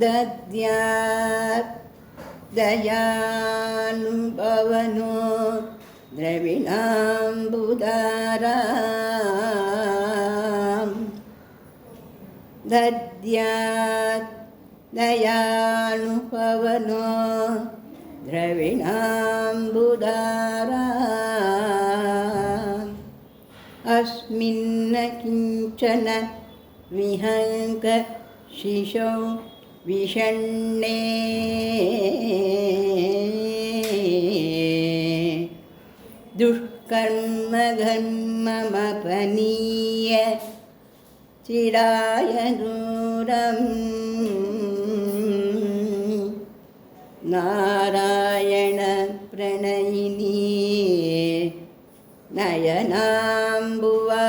दद्यात् दयानुभवनो द्रविणाम्बुदारां दद्यात् दयानुभवनो द्रविणाम्बुदाराम् अस्मिन् किञ्चन विहङ्ग शिशौ विषण्णे दुष्कर्मघर्ममपनीय चिराय दूरं नारायण प्रणयिनी नयनाम्बुवा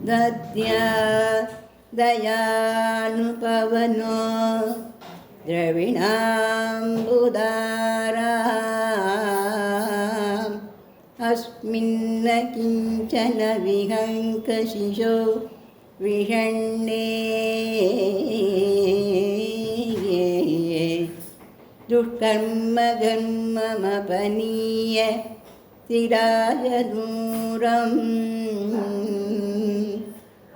दद्यात् दयानुभवनो द्रविणाम्बुदाराम् अस्मिन् किञ्चन विहङ्गशिशौ विषण्णे दुष्कर्मघर्ममपनीय चिराय दूरं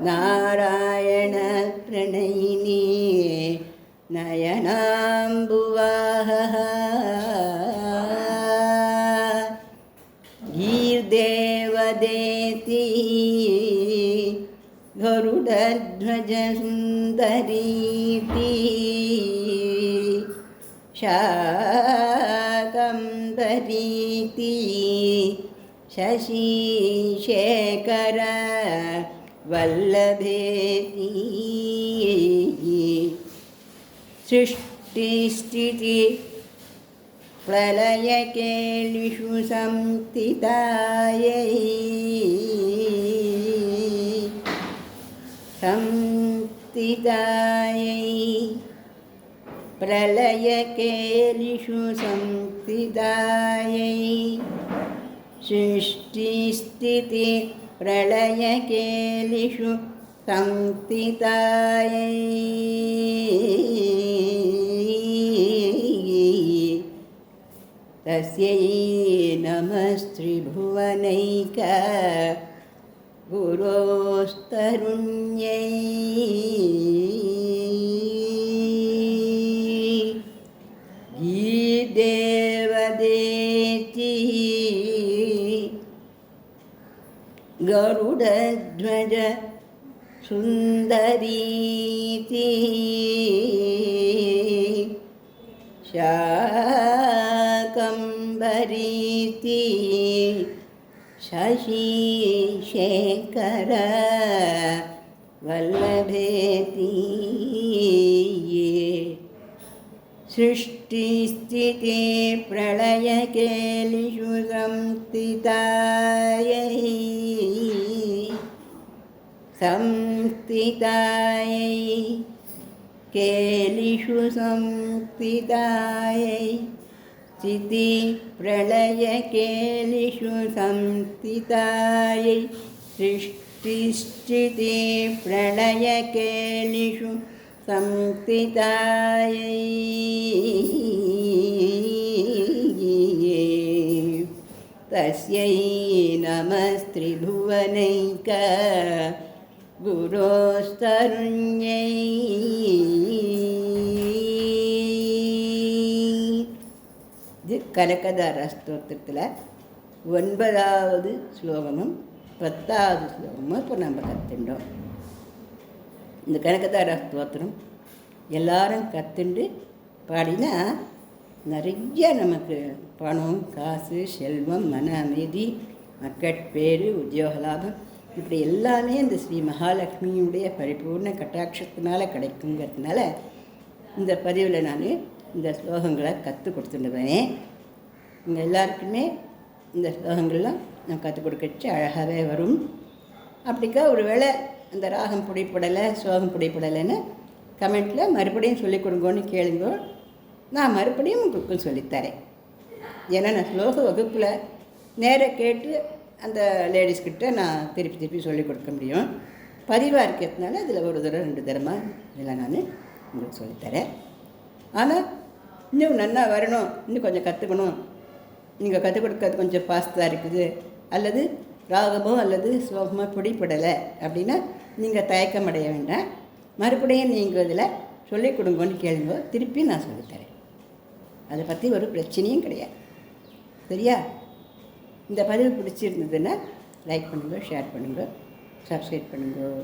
नारायण प्रणयिनी नयनाम्बुवाः गीर्देवदेति गरुडध्वजसुन्दरीति शाकम्भरीति शशिशेखर वल्लभेति सृष्टिस्थिति प्रलयकेलिषु संस्थितायै प्रलयकेलिषु संस्थितायै सृष्टिस्थिति प्रलयकेलिषु संस्थितायै तस्यै नमस्त्रिभुवनैक गुरोस्तरुण्यै गीर्देवदेति गरुडध्वज सुन्दरीति शाकम्भरीति शशिशेखर वल्लभेति सृष्टिस्थिति प्रलयकेलिषु संस्थितायै केलिषु संस्थितायै स्थिति प्रलयकेलिषु संस्थितायै सृष्टिस्थिति प्रलयकेलिषु संस्थितायै तस्यै नमस्त्रिभुवनैक गुरोस्तरुण्यै இது கனகதார ஸ்தோத்திரத்தில் 9வது ஸ்லோகமும் 10வது ஸ்லோகமும் இப்போ நம்ம கற்றுண்டோம். இந்த கனகதார ஸ்தோத்திரம் எல்லாரும் கற்றுண்டு பாடினா நிறைய நமக்கு பணம், காசு, செல்வம், மன அமைதி, மக்கட்பேறு, உத்தியோக லாபம் இப்படி எல்லாமே இந்த ஸ்ரீ மகாலட்சுமியுடைய பரிபூர்ண கட்டாட்சத்தினால் கிடைக்குங்கிறதுனால இந்த பதிவில் நான் இந்த ஸ்லோகங்களை கற்றுக் கொடுத்துட்டுவேன். இங்கே எல்லாருக்குமே இந்த ஸ்லோகங்கள்லாம் நான் கற்றுக் கொடுக்கச்சு அழகாகவே வரும். அப்படிக்கா ஒரு வேளை அந்த ராகம் பிடிப்படலை, ஸ்லோகம் பிடிப்படலைன்னு கமெண்ட்டில் மறுபடியும் சொல்லிக் கொடுங்கன்னு கேளுங்க, நான் மறுபடியும் உங்களுக்கு சொல்லித்தரேன். ஏன்னா நான் ஸ்லோக வகுப்பில் நேர கேட்டு அந்த லேடிஸ்கிட்ட நான் திருப்பி திருப்பி சொல்லிக் கொடுக்க முடியும். பதிவாக இருக்கிறதுனால அதில் ஒரு தடவை 2 தடவை இதில் நான் உங்களுக்கு சொல்லித்தரேன். ஆனால் இன்னும் நல்லா வரணும், இன்னும் கொஞ்சம் கற்றுக்கணும், நீங்கள் கற்றுக் கொடுக்கறது கொஞ்சம் ஃபாஸ்ட்டாக இருக்குது, அல்லது ராகமோ அல்லது ஸ்லோகமோ பிடிப்படலை அப்படின்னா நீங்கள் தயக்கம் அடைய வேண்டாம். மறுபடியும் நீங்கள் இதில் சொல்லிக் கொடுங்கன்னு கேளுங்க, திருப்பி நான் சொல்லித்தரேன். அதை பற்றி ஒரு பிரச்சனையும் கிடையாது. சரியா? இந்த பதிவு பிடிச்சிருந்ததுன்னா லைக் பண்ணுங்கள், ஷேர் பண்ணுங்கள், சப்ஸ்கிரைப் பண்ணுங்கள்.